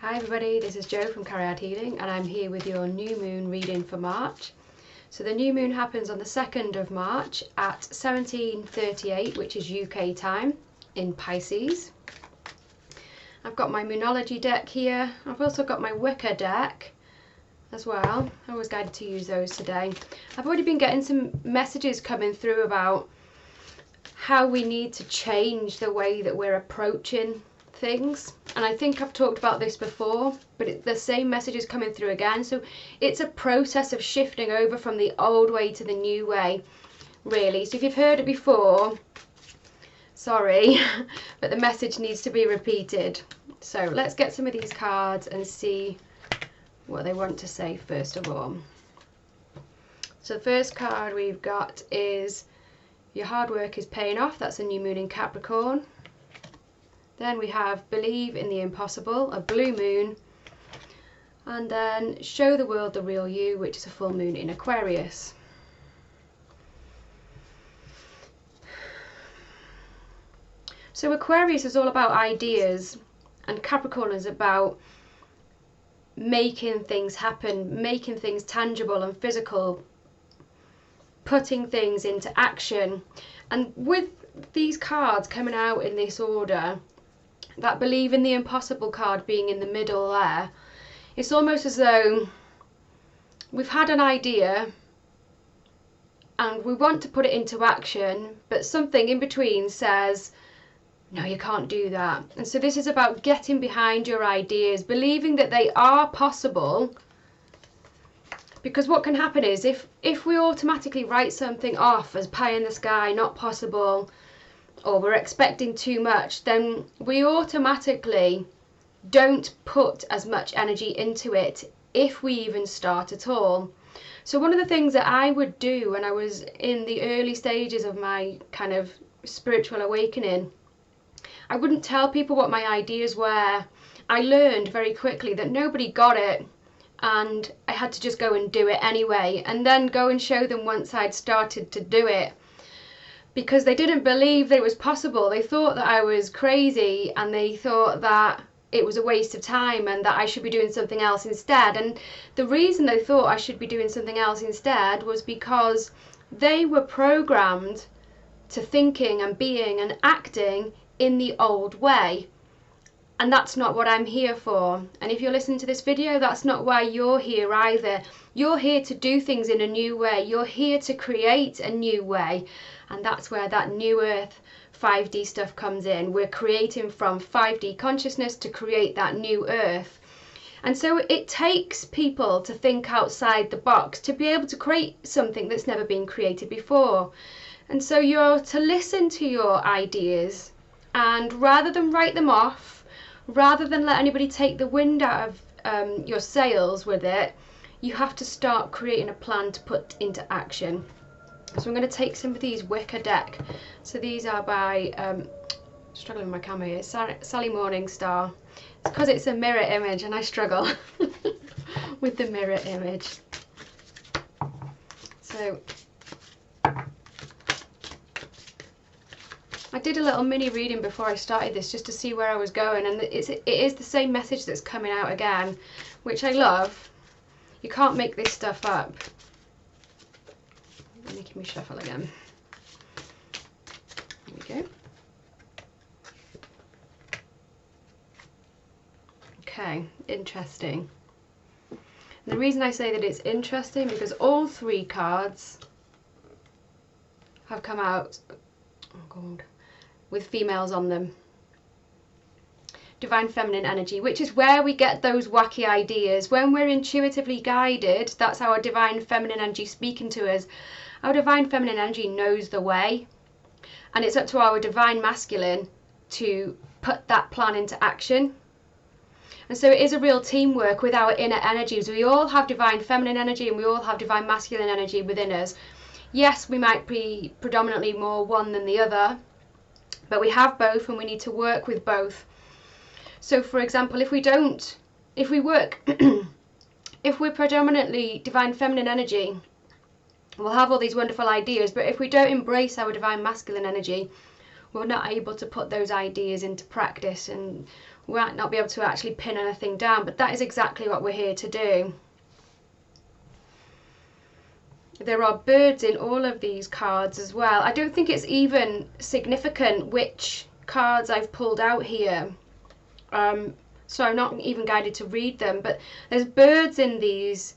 Hi everybody, this is Jo from Carry Out Healing and I'm here with your new moon reading for March. So the new moon happens on the 2nd of March at 17:38, which is UK time, in Pisces. I've got my Moonology deck here. I've also got my Wicca deck as well. I was guided to use those today. I've already been getting some messages coming through about how we need to change the way that we're approaching things, and I think I've talked about this before, but the same message is coming through again. So it's a process of shifting over from the old way to the new way, really. So if you've heard it before, sorry, but the message needs to be repeated. So let's get some of these cards and see what they want to say first of all. So the first card we've got is your hard work is paying off. That's a new moon in Capricorn. Then we have Believe in the Impossible, a blue moon, and then Show the World the Real You, which is a full moon in Aquarius. So Aquarius is all about ideas, and Capricorn is about making things happen, making things tangible and physical, putting things into action. And with these cards coming out in this order, that Believe in the Impossible card being in the middle there, it's almost as though we've had an idea and we want to put it into action, but something in between says, no, you can't do that. And so this is about getting behind your ideas, believing that they are possible, because what can happen is if we automatically write something off as pie in the sky, not possible, or we're expecting too much, then we automatically don't put as much energy into it, if we even start at all. So one of the things that I would do when I was in the early stages of my kind of spiritual awakening, I wouldn't tell people what my ideas were. I learned very quickly that nobody got it, and I had to just go and do it anyway, and then go and show them once I'd started to do it, because they didn't believe that it was possible. They thought that I was crazy, and they thought that it was a waste of time and that I should be doing something else instead. And the reason they thought I should be doing something else instead was because they were programmed to thinking and being and acting in the old way. And that's not what I'm here for. And if you're listening to this video, that's not why you're here either. You're here to do things in a new way. You're here to create a new way. And that's where that New Earth 5D stuff comes in. We're creating from 5D consciousness to create that new Earth. And so it takes people to think outside the box to be able to create something that's never been created before. And so you're to listen to your ideas, and rather than write them off, rather than let anybody take the wind out of your sails with it, you have to start creating a plan to put into action. So I'm going to take some of these Wicca deck. So these are by, struggling with my camera here, Sally Morningstar. It's because it's a mirror image and I struggle with the mirror image. So I did a little mini reading before I started this just to see where I was going, and it is the same message that's coming out again, which I love. You can't make this stuff up. Making me shuffle again. There we go. Okay, interesting. And the reason I say that it's interesting, because all three cards have come out, oh God, with females on them. Divine feminine energy, which is where we get those wacky ideas. When we're intuitively guided, that's our divine feminine energy speaking to us. Our divine feminine energy knows the way, and it's up to our divine masculine to put that plan into action. And so it is a real teamwork with our inner energies. We all have divine feminine energy and we all have divine masculine energy within us. Yes, we might be predominantly more one than the other, but we have both and we need to work with both. So for example, if we're predominantly divine feminine energy, we'll have all these wonderful ideas, but if we don't embrace our divine masculine energy, we're not able to put those ideas into practice, and We might not be able to actually pin anything down, but that is exactly what we're here to do. There are birds in all of these cards as well. I don't think it's even significant which cards I've pulled out here. So I'm not even guided to read them, but there's birds in these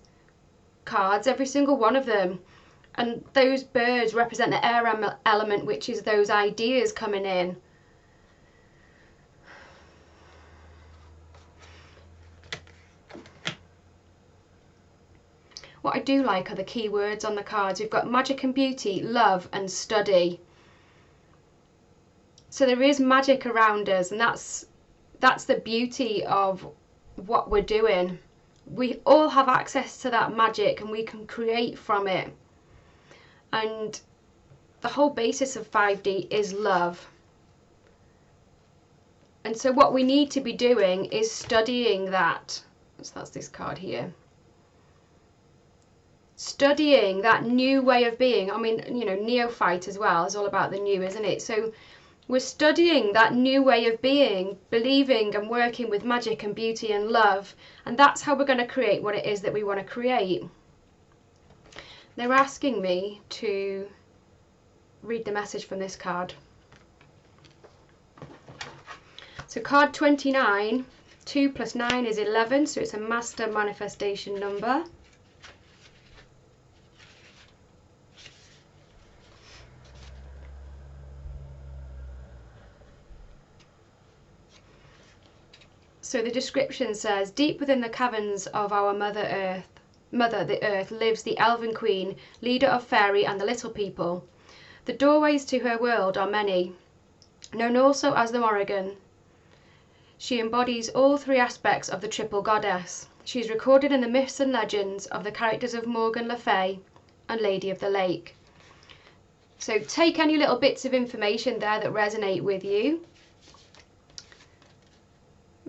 cards, every single one of them. And those birds represent the air element, which is those ideas coming in. What I do like are the key words on the cards. We've got magic and beauty, love and study. So there is magic around us, and that's the beauty of what we're doing. We all have access to that magic and we can create from it. And the whole basis of 5D is love. And so what we need to be doing is studying that. So that's this card here. Studying that new way of being. I mean, you know, neophyte as well is all about the new, isn't it? So we're studying that new way of being, believing and working with magic and beauty and love, and that's how we're going to create what it is that we want to create. They're asking me to read the message from this card. So card 29, 2 plus 9 is 11, so it's a master manifestation number. So the description says, deep within the caverns of our Mother the Earth, lives the Elven Queen, leader of fairy and the little people. The doorways to her world are many. Known also as the Morrigan, she embodies all three aspects of the triple goddess. She is recorded in the myths and legends of the characters of Morgan Le Fay and Lady of the Lake. So take any little bits of information there that resonate with you.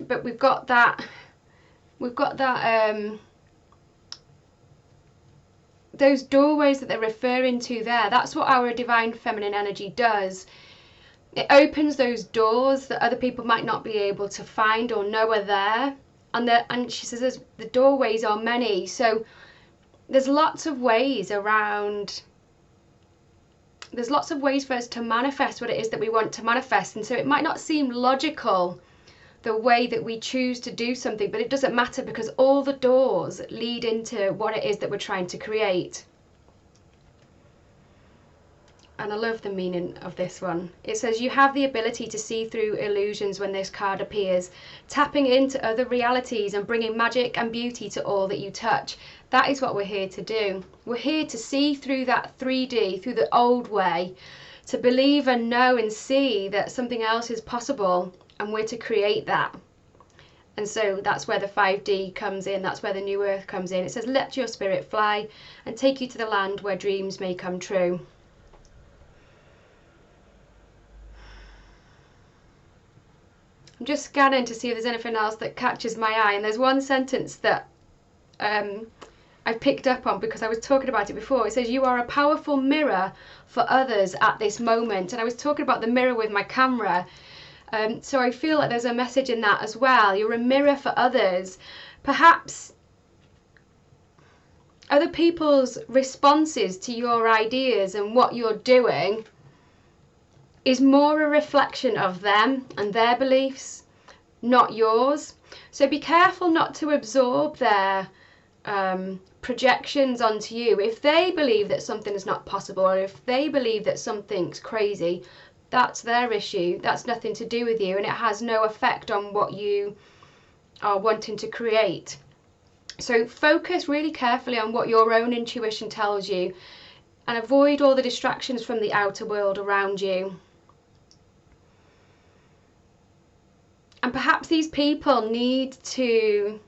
But we've got that those doorways that they're referring to there. That's what our divine feminine energy does. It opens those doors that other people might not be able to find or know are there. And she says the doorways are many. So there's lots of ways around. There's lots of ways for us to manifest what it is that we want to manifest. And so it might not seem logical the way that we choose to do something, but it doesn't matter because all the doors lead into what it is that we're trying to create. And I love the meaning of this one. It says you have the ability to see through illusions when this card appears, tapping into other realities and bringing magic and beauty to all that you touch. That is what we're here to do. We're here to see through that 3D, through the old way, to believe and know and see that something else is possible, and we're to create that. And so that's where the 5D comes in, that's where the new earth comes in. It says let your spirit fly and take you to the land where dreams may come true. I'm just scanning to see if there's anything else that catches my eye, and there's one sentence that I've picked up on because I was talking about it before. It says you are a powerful mirror for others at this moment, and I was talking about the mirror with my camera. So I feel like there's a message in that as well. You're a mirror for others. Perhaps other people's responses to your ideas and what you're doing is more a reflection of them and their beliefs, not yours. So be careful not to absorb their projections onto you. If they believe that something is not possible, or if they believe that something's crazy, that's their issue. That's nothing to do with you, and it has no effect on what you are wanting to create. So focus really carefully on what your own intuition tells you, and avoid all the distractions from the outer world around you. And perhaps these people need to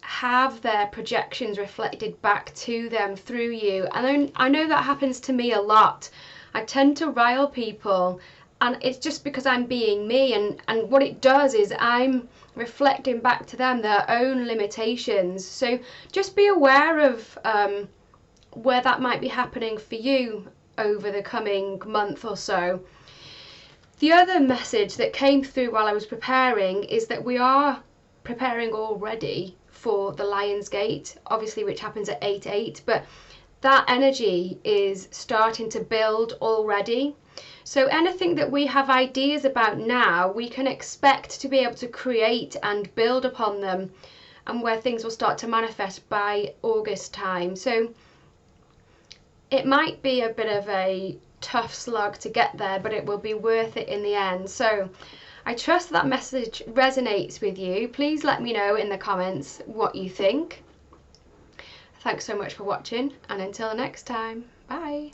have their projections reflected back to them through you. And I know that happens to me a lot. I tend to rile people, and it's just because I'm being me, and what it does is I'm reflecting back to them their own limitations. So just be aware of where that might be happening for you over the coming month or so. The other message that came through while I was preparing is that we are preparing already for the Lion's Gate, obviously, which happens at 8/8, but that energy is starting to build already. So anything that we have ideas about now, we can expect to be able to create and build upon them, and where things will start to manifest by August time. So it might be a bit of a tough slug to get there, but it will be worth it in the end. So I trust that message resonates with you. Please let me know in the comments what you think. Thanks so much for watching, and until next time, bye.